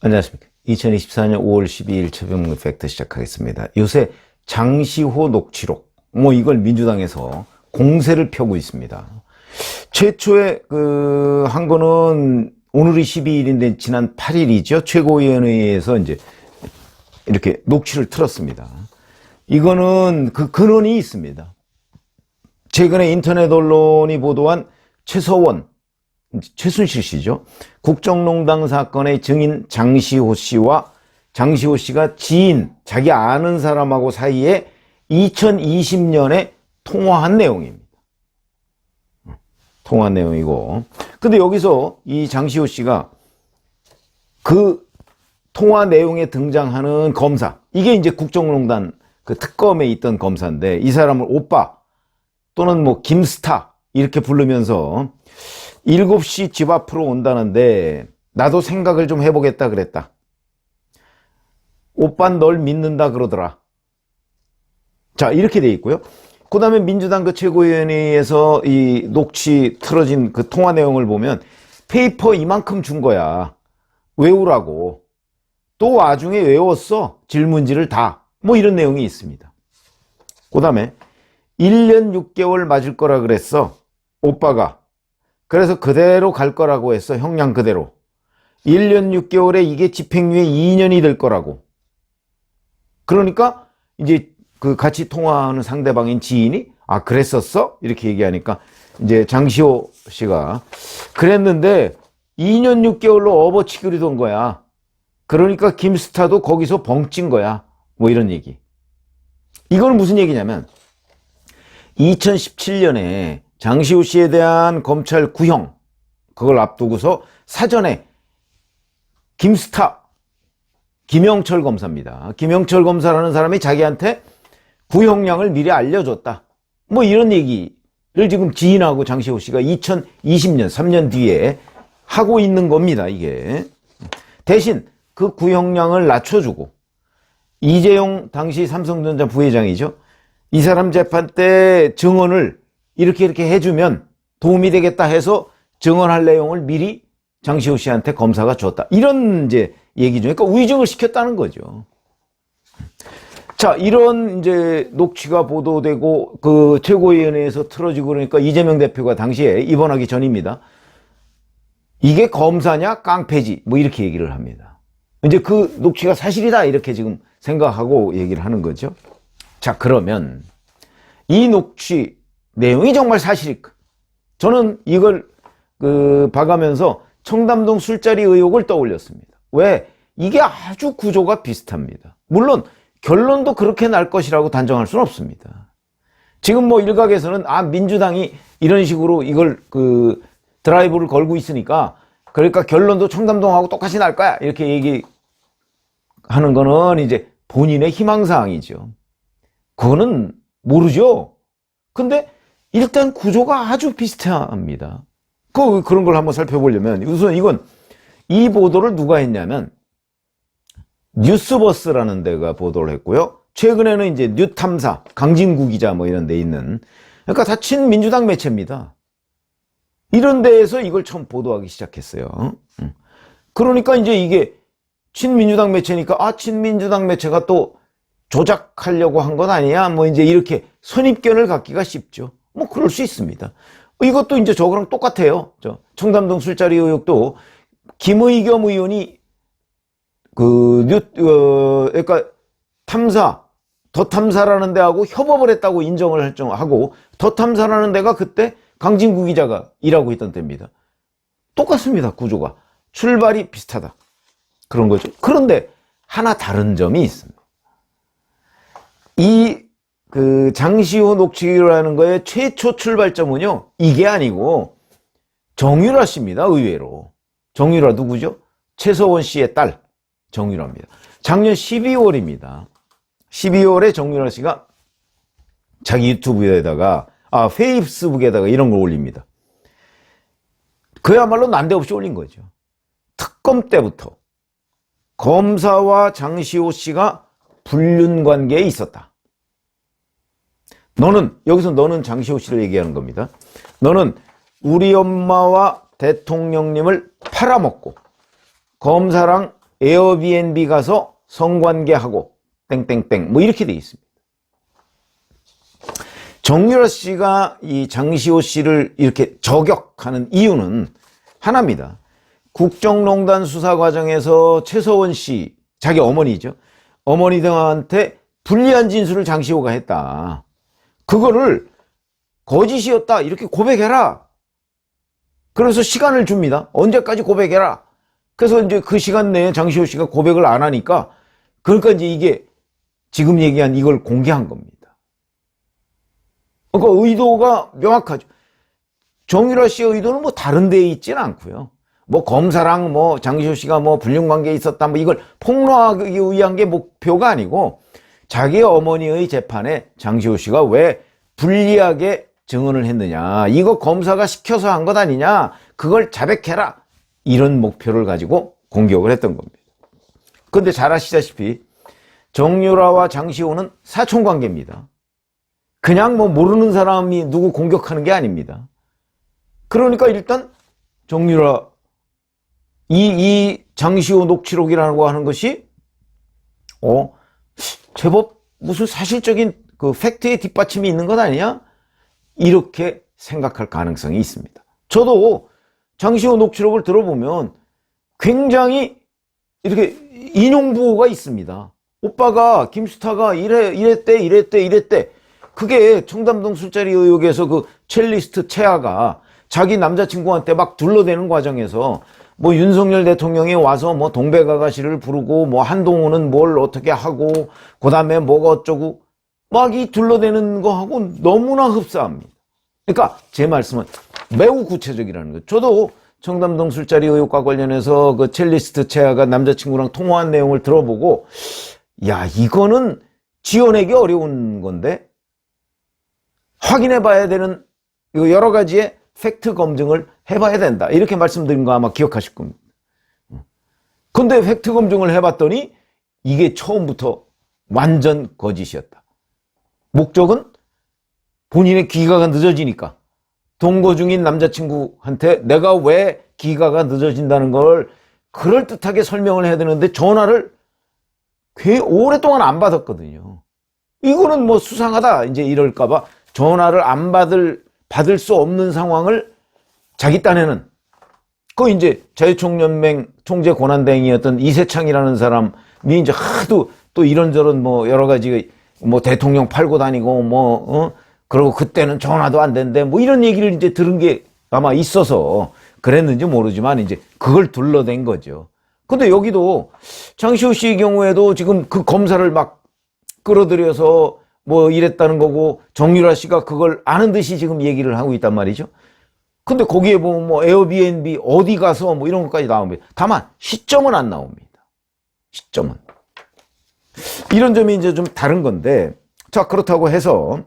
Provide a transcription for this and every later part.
안녕하십니까. 2024년 5월 12일 최병무 팩트 시작하겠습니다. 요새 장시호 녹취록, 이걸 민주당에서 공세를 펴고 있습니다. 최초에 한 거는 오늘이 12일인데 지난 8일이죠. 최고위원회에서 이제 이렇게 녹취를 틀었습니다. 이거는 그 근원이 있습니다. 최근에 인터넷 언론이 보도한 최순실 씨죠. 국정농단 사건의 증인 장시호 씨와 장시호 씨가 지인, 자기 아는 사람하고 사이에 2020년에 통화한 내용입니다. 통화한 내용이고. 근데 여기서 이 장시호 씨가 그 통화 내용에 등장하는 검사, 이게 이제 국정농단 그 특검에 있던 검사인데 이 사람을 오빠 또는 김스타 이렇게 부르면서 7시 집 앞으로 온다는데 나도 생각을 좀 해보겠다 그랬다. 오빤 널 믿는다 그러더라. 자, 이렇게 돼 있고요. 그 다음에 민주당 그 최고위원회에서 이 녹취 틀어진 그 통화 내용을 보면 페이퍼 이만큼 준 거야. 외우라고. 또 와중에 외웠어. 질문지를 다. 이런 내용이 있습니다. 그 다음에 1년 6개월 맞을 거라 그랬어. 오빠가. 그래서 그대로 갈 거라고 했어. 형량 그대로. 1년 6개월에 이게 집행유예 2년이 될 거라고. 그러니까 이제 그 같이 통화하는 상대방인 지인이 그랬었어? 이렇게 얘기하니까 이제 장시호 씨가 그랬는데 2년 6개월로 업어치기로 된 거야. 그러니까 김스타도 거기서 벙찐 거야. 이런 얘기. 이건 무슨 얘기냐면 2017년에 장시호 씨에 대한 검찰 구형, 그걸 앞두고서 사전에 김스타, 김영철 검사입니다. 김영철 검사라는 사람이 자기한테 구형량을 미리 알려줬다. 이런 얘기를 지금 지인하고 장시호 씨가 2020년, 3년 뒤에 하고 있는 겁니다, 이게. 대신 그 구형량을 낮춰주고, 이재용 당시 삼성전자 부회장이죠. 이 사람 재판 때 증언을 이렇게 해주면 도움이 되겠다 해서 증언할 내용을 미리 장시호 씨한테 검사가 줬다. 이런 이제 얘기죠. 그러니까 위증을 시켰다는 거죠. 자, 이런 이제 녹취가 보도되고 그 최고위원회에서 틀어지고 그러니까 이재명 대표가 당시에 입원하기 전입니다. 이게 검사냐 깡패지 이렇게 얘기를 합니다. 이제 그 녹취가 사실이다 이렇게 지금 생각하고 얘기를 하는 거죠. 자, 그러면 이 녹취 내용이 정말 사실일까? 저는 이걸 봐가면서 청담동 술자리 의혹을 떠올렸습니다. 왜? 이게 아주 구조가 비슷합니다. 물론 결론도 그렇게 날 것이라고 단정할 수는 없습니다. 지금 일각에서는 민주당이 이런 식으로 이걸 드라이브를 걸고 있으니까 그러니까 결론도 청담동하고 똑같이 날 거야 이렇게 얘기하는 거는 이제 본인의 희망사항이죠. 그거는 모르죠. 근데 일단 구조가 아주 비슷합니다. 그런 걸 한번 살펴보려면 우선 이 보도를 누가 했냐면 뉴스버스라는 데가 보도를 했고요. 최근에는 이제 뉴탐사, 강진구 기자 이런 데 있는, 그러니까 다 친민주당 매체입니다. 이런 데에서 이걸 처음 보도하기 시작했어요. 그러니까 이제 이게 친민주당 매체니까 친민주당 매체가 또 조작하려고 한 건 아니야? 이제 이렇게 선입견을 갖기가 쉽죠. 그럴 수 있습니다. 이것도 이제 저거랑 똑같아요. 청담동 술자리 의혹도 김의겸 의원이 그러니까 더 탐사라는 데하고 협업을 했다고 인정을 하고 더 탐사라는 데가 그때 강진구 기자가 일하고 있던 데입니다. 똑같습니다. 구조가. 출발이 비슷하다. 그런 거죠. 그런데 하나 다른 점이 있습니다. 장시호 녹취라는 거의 최초 출발점은요, 이게 아니고 정유라 씨입니다. 의외로. 정유라 누구죠? 최서원 씨의 딸 정유라입니다. 작년 12월입니다. 12월에 정유라 씨가 자기 유튜브에다가 페이스북에다가 이런 걸 올립니다. 그야말로 난데없이 올린 거죠. 특검 때부터 검사와 장시호 씨가 불륜 관계에 있었다. 여기서 너는 장시호 씨를 얘기하는 겁니다. 너는 우리 엄마와 대통령님을 팔아먹고 검사랑 에어비앤비 가서 성관계하고 땡땡땡 뭐 이렇게 돼 있습니다. 정유라 씨가 이 장시호 씨를 이렇게 저격하는 이유는 하나입니다. 국정농단 수사 과정에서 최서원 씨, 자기 어머니죠. 어머니 등한테 불리한 진술을 장시호가 했다. 그거를 거짓이었다 이렇게 고백해라. 그래서 시간을 줍니다. 언제까지 고백해라. 그래서 이제 그 시간 내에 장시호 씨가 고백을 안 하니까, 그러니까 이제 이게 지금 얘기한 이걸 공개한 겁니다. 그러니까 의도가 명확하죠. 정유라 씨의 의도는 뭐 다른 데에 있지는 않고요. 뭐 검사랑 뭐 장시호 씨가 뭐 불륜관계에 있었다 뭐 이걸 폭로하기 위한 게 목표가 아니고, 자기 어머니의 재판에 장시호 씨가 왜 불리하게 증언을 했느냐, 이거 검사가 시켜서 한 것 아니냐, 그걸 자백해라, 이런 목표를 가지고 공격을 했던 겁니다. 그런데 잘 아시다시피 정유라와 장시호는 사촌관계입니다. 그냥 뭐 모르는 사람이 누구 공격하는 게 아닙니다. 그러니까 일단 정유라 이 장시호 녹취록이라고 하는 것이 제법 무슨 사실적인 그 팩트의 뒷받침이 있는 것 아니냐, 이렇게 생각할 가능성이 있습니다. 저도 장시호 녹취록을 들어보면 굉장히 이렇게 인용부호가 있습니다. 오빠가 김스타가 이랬대. 그게 청담동 술자리 의혹에서 그 첼리스트 채아가 자기 남자친구한테 막 둘러대는 과정에서 뭐 윤석열 대통령이 와서 뭐 동백아가씨를 부르고 뭐 한동훈은 뭘 어떻게 하고 그다음에 뭐가 어쩌고 막 이 둘러대는 거하고 너무나 흡사합니다. 그러니까 제 말씀은 매우 구체적이라는 거예요. 저도 청담동 술자리 의혹과 관련해서 그 첼리스트 채아가 남자친구랑 통화한 내용을 들어보고, 야, 이거는 지어내기 어려운 건데 확인해 봐야 되는 여러 가지의 팩트 검증을 해봐야 된다, 이렇게 말씀드린 거 아마 기억하실 겁니다. 근데 팩트 검증을 해봤더니 이게 처음부터 완전 거짓이었다. 목적은 본인의 귀가가 늦어지니까, 동거 중인 남자친구한테 내가 왜 귀가가 늦어진다는 걸 그럴듯하게 설명을 해야 되는데 전화를 꽤 오랫동안 안 받았거든요. 이거는 뭐 수상하다 이제 이럴까봐 전화를 안 받을 수 없는 상황을 자기 딴에는, 그 이제 자유총연맹 총재 권한대행이었던 이세창이라는 사람이 이제 하도 또 이런저런 뭐 여러 가지 뭐 대통령 팔고 다니고 그러고 그때는 전화도 안 된대 뭐 이런 얘기를 이제 들은 게 아마 있어서 그랬는지 모르지만 이제 그걸 둘러댄 거죠. 근데 여기도 장시호 씨의 경우에도 지금 그 검사를 막 끌어들여서 뭐 이랬다는 거고, 정유라 씨가 그걸 아는 듯이 지금 얘기를 하고 있단 말이죠. 근데 거기에 보면 뭐 에어비앤비 어디 가서 뭐 이런 것까지 나옵니다. 다만 시점은 안 나옵니다. 시점은. 이런 점이 이제 좀 다른 건데, 자, 그렇다고 해서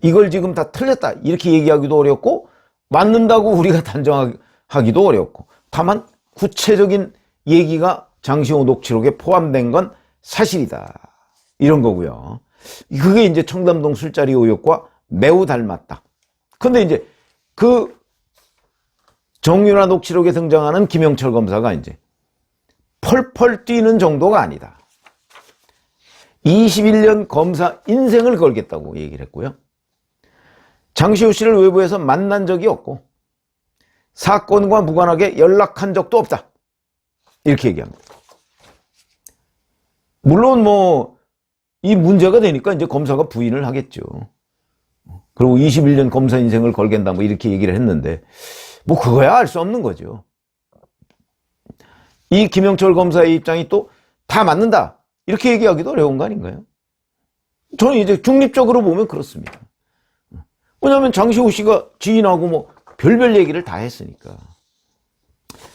이걸 지금 다 틀렸다 이렇게 얘기하기도 어렵고 맞는다고 우리가 단정하기도 어렵고, 다만 구체적인 얘기가 장시호 녹취록에 포함된 건 사실이다, 이런 거고요. 그게 이제 청담동 술자리 의혹과 매우 닮았다. 근데 이제 그 정유라 녹취록에 등장하는 김영철 검사가 이제 펄펄 뛰는 정도가 아니다. 21년 검사 인생을 걸겠다고 얘기를 했고요. 장시호 씨를 외부에서 만난 적이 없고 사건과 무관하게 연락한 적도 없다, 이렇게 얘기합니다. 물론 뭐 이 문제가 되니까 이제 검사가 부인을 하겠죠. 그리고 21년 검사 인생을 걸겠다 뭐 이렇게 얘기를 했는데, 뭐 그거야 알 수 없는 거죠. 이 김영철 검사의 입장이 또 다 맞는다 이렇게 얘기하기도 어려운 거 아닌가요? 저는 이제 중립적으로 보면 그렇습니다. 왜냐하면 장시호 씨가 지인하고 뭐 별별 얘기를 다 했으니까.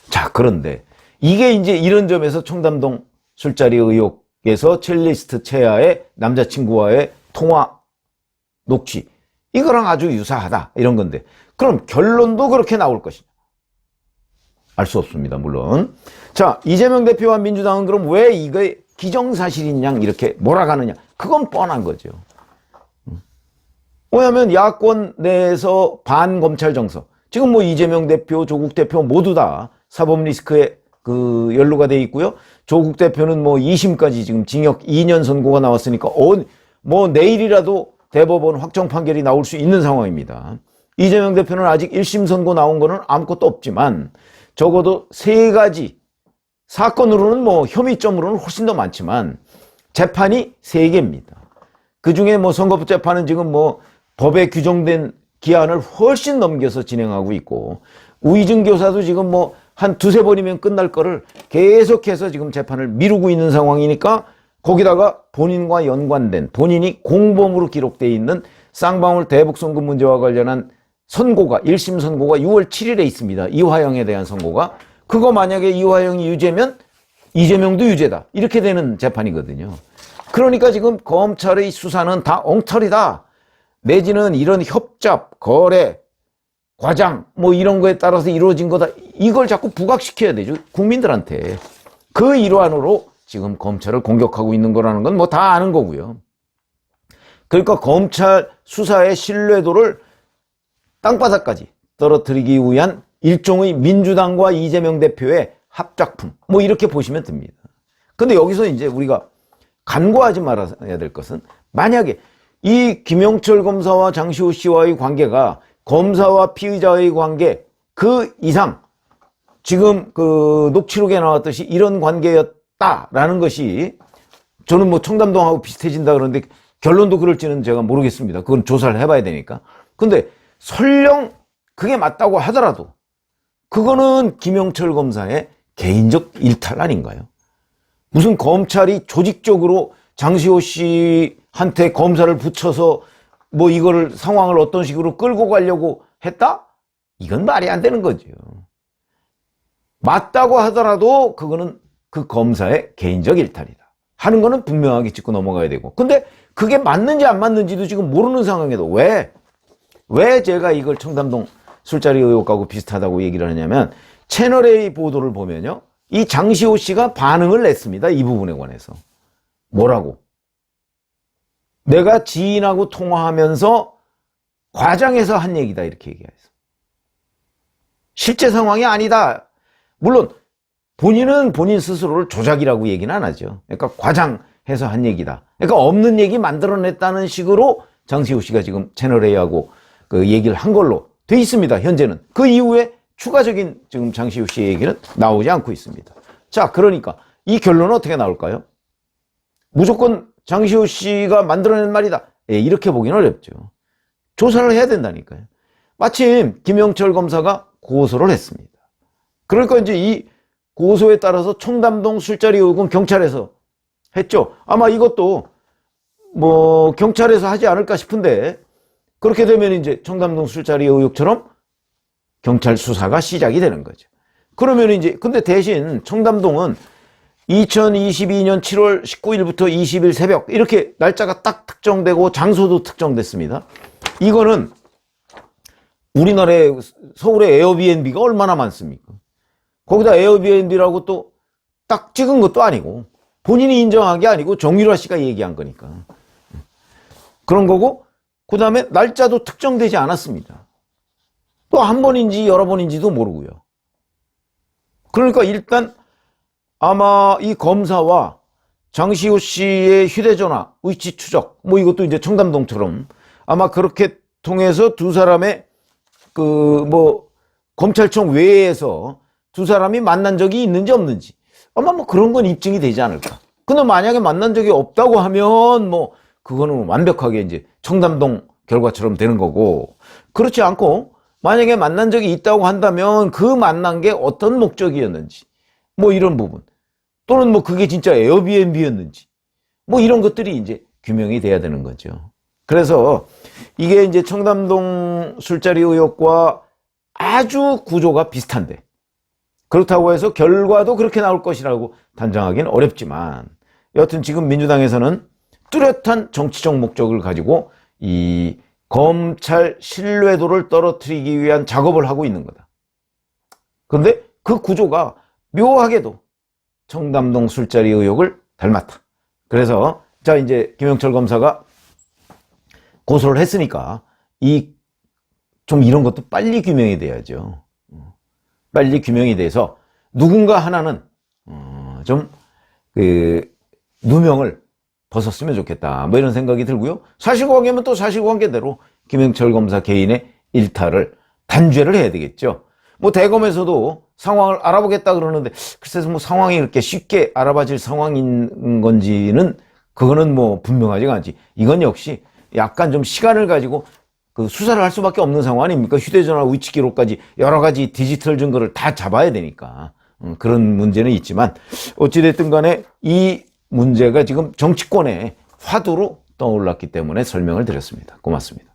자, 그런데 이게 이제 이런 점에서 청담동 술자리 의혹에서 첼리스트 채아의 남자친구와의 통화 녹취, 이거랑 아주 유사하다, 이런 건데, 그럼 결론도 그렇게 나올 것이냐? 알 수 없습니다, 물론. 자, 이재명 대표와 민주당은 그럼 왜 이게 기정사실인 양 이렇게 몰아가느냐? 그건 뻔한 거죠. 왜냐하면 야권 내에서 반검찰 정서, 지금 뭐 이재명 대표, 조국 대표 모두 다 사법 리스크에 연루가 돼 있고요. 조국 대표는 뭐 2심까지 지금 징역 2년 선고가 나왔으니까 뭐 내일이라도 대법원 확정 판결이 나올 수 있는 상황입니다. 이재명 대표는 아직 1심 선고 나온 거는 아무것도 없지만 적어도 3가지 사건으로는 뭐 혐의점으로는 훨씬 더 많지만 재판이 3개입니다. 그중에 뭐 선거법 재판은 지금 뭐 법에 규정된 기한을 훨씬 넘겨서 진행하고 있고 우의정 교사도 지금 뭐 한 2-3번이면 끝날 거를 계속해서 지금 재판을 미루고 있는 상황이니까 거기다가 본인과 연관된 본인이 공범으로 기록되어 있는 쌍방울 대북송금 문제와 관련한 선고가 1심 선고가 6월 7일에 있습니다. 이화영에 대한 선고가. 그거 만약에 이화영이 유죄면 이재명도 유죄다. 이렇게 되는 재판이거든요. 그러니까 지금 검찰의 수사는 다 엉터리다. 내지는 이런 협잡, 거래, 과장 뭐 이런 거에 따라서 이루어진 거다. 이걸 자꾸 부각시켜야 되죠. 국민들한테. 그 일환으로 지금 검찰을 공격하고 있는 거라는 건 뭐 다 아는 거고요. 그러니까 검찰 수사의 신뢰도를 땅바닥까지 떨어뜨리기 위한 일종의 민주당과 이재명 대표의 합작품 뭐 이렇게 보시면 됩니다. 근데 여기서 이제 우리가 간과하지 말아야 될 것은 만약에 이 김영철 검사와 장시호 씨와의 관계가 검사와 피의자의 관계 그 이상 지금 그 녹취록에 나왔듯이 이런 관계였다라는 것이 저는 뭐 청담동하고 비슷해진다 그러는데 결론도 그럴지는 제가 모르겠습니다. 그건 조사를 해봐야 되니까. 근데 설령 그게 맞다고 하더라도 그거는 김영철 검사의 개인적 일탈 아닌가요? 무슨 검찰이 조직적으로 장시호 씨한테 검사를 붙여서 뭐 이거를 상황을 어떤 식으로 끌고 가려고 했다? 이건 말이 안 되는 거죠. 맞다고 하더라도 그거는 그 검사의 개인적 일탈이다 하는 거는 분명하게 짚고 넘어가야 되고 근데 그게 맞는지 안 맞는지도 지금 모르는 상황에도 왜 제가 이걸 청담동 술자리 의혹하고 비슷하다고 얘기를 하냐면 채널A 보도를 보면요. 이 장시호 씨가 반응을 냈습니다. 이 부분에 관해서. 뭐라고? 내가 지인하고 통화하면서 과장해서 한 얘기다 이렇게 얘기했어. 실제 상황이 아니다. 물론 본인은 본인 스스로를 조작이라고 얘기는 안 하죠. 그러니까 과장해서 한 얘기다. 그러니까 없는 얘기 만들어냈다는 식으로 장시호 씨가 지금 채널A하고 그 얘기를 한 걸로 돼 있습니다. 현재는. 그 이후에 추가적인 지금 장시호 씨의 얘기는 나오지 않고 있습니다. 자, 그러니까 이 결론은 어떻게 나올까요? 무조건 장시호 씨가 만들어낸 말이다. 예, 이렇게 보기는 어렵죠. 조사를 해야 된다니까요. 마침 김영철 검사가 고소를 했습니다. 그러니까 이제 이 고소에 따라서 청담동 술자리 의혹은 경찰에서 했죠. 아마 이것도 뭐 경찰에서 하지 않을까 싶은데 그렇게 되면 이제 청담동 술자리 의혹처럼 경찰 수사가 시작이 되는 거죠. 그러면 이제 근데 대신 청담동은 2022년 7월 19일부터 20일 새벽 이렇게 날짜가 딱 특정되고 장소도 특정됐습니다. 이거는 우리나라에 서울에 에어비앤비가 얼마나 많습니까? 거기다 에어비앤비라고 또 딱 찍은 것도 아니고 본인이 인정한 게 아니고 정유라 씨가 얘기한 거니까 그런 거고 그 다음에 날짜도 특정되지 않았습니다. 또 한 번인지 여러 번인지도 모르고요. 그러니까 일단 아마 이 검사와 장시호 씨의 휴대전화 위치 추적 뭐 이것도 이제 청담동처럼 아마 그렇게 통해서 두 사람의 그 뭐 검찰청 외에서 두 사람이 만난 적이 있는지 없는지 아마 뭐 그런 건 입증이 되지 않을까. 근데 만약에 만난 적이 없다고 하면 뭐 그거는 완벽하게 이제 청담동 결과처럼 되는 거고 그렇지 않고 만약에 만난 적이 있다고 한다면 그 만난 게 어떤 목적이었는지 뭐 이런 부분 또는 뭐 그게 진짜 에어비앤비였는지 뭐 이런 것들이 이제 규명이 돼야 되는 거죠. 그래서 이게 이제 청담동 술자리 의혹과 아주 구조가 비슷한데 그렇다고 해서 결과도 그렇게 나올 것이라고 단정하기는 어렵지만 여하튼 지금 민주당에서는 뚜렷한 정치적 목적을 가지고 이 검찰 신뢰도를 떨어뜨리기 위한 작업을 하고 있는 거다. 그런데 그 구조가 묘하게도 청담동 술자리 의혹을 닮았다. 그래서 자 이제 김영철 검사가 고소를 했으니까 좀 이런 것도 빨리 규명이 돼야죠. 빨리 규명이 돼서 누군가 하나는 좀 누명을 벗었으면 좋겠다, 뭐 이런 생각이 들고요. 사실관계면 또 사실관계대로 김영철 검사 개인의 일탈을 단죄를 해야 되겠죠. 뭐 대검에서도 상황을 알아보겠다 그러는데 글쎄 뭐 상황이 이렇게 쉽게 알아봐질 상황인 건지는 그거는 뭐 분명하지가 않지. 이건 역시 약간 좀 시간을 가지고 그 수사를 할 수밖에 없는 상황 아닙니까? 휴대전화 위치 기록까지 여러 가지 디지털 증거를 다 잡아야 되니까 그런 문제는 있지만 어찌됐든 간에 이 문제가 지금 정치권의 화두로 떠올랐기 때문에 설명을 드렸습니다. 고맙습니다.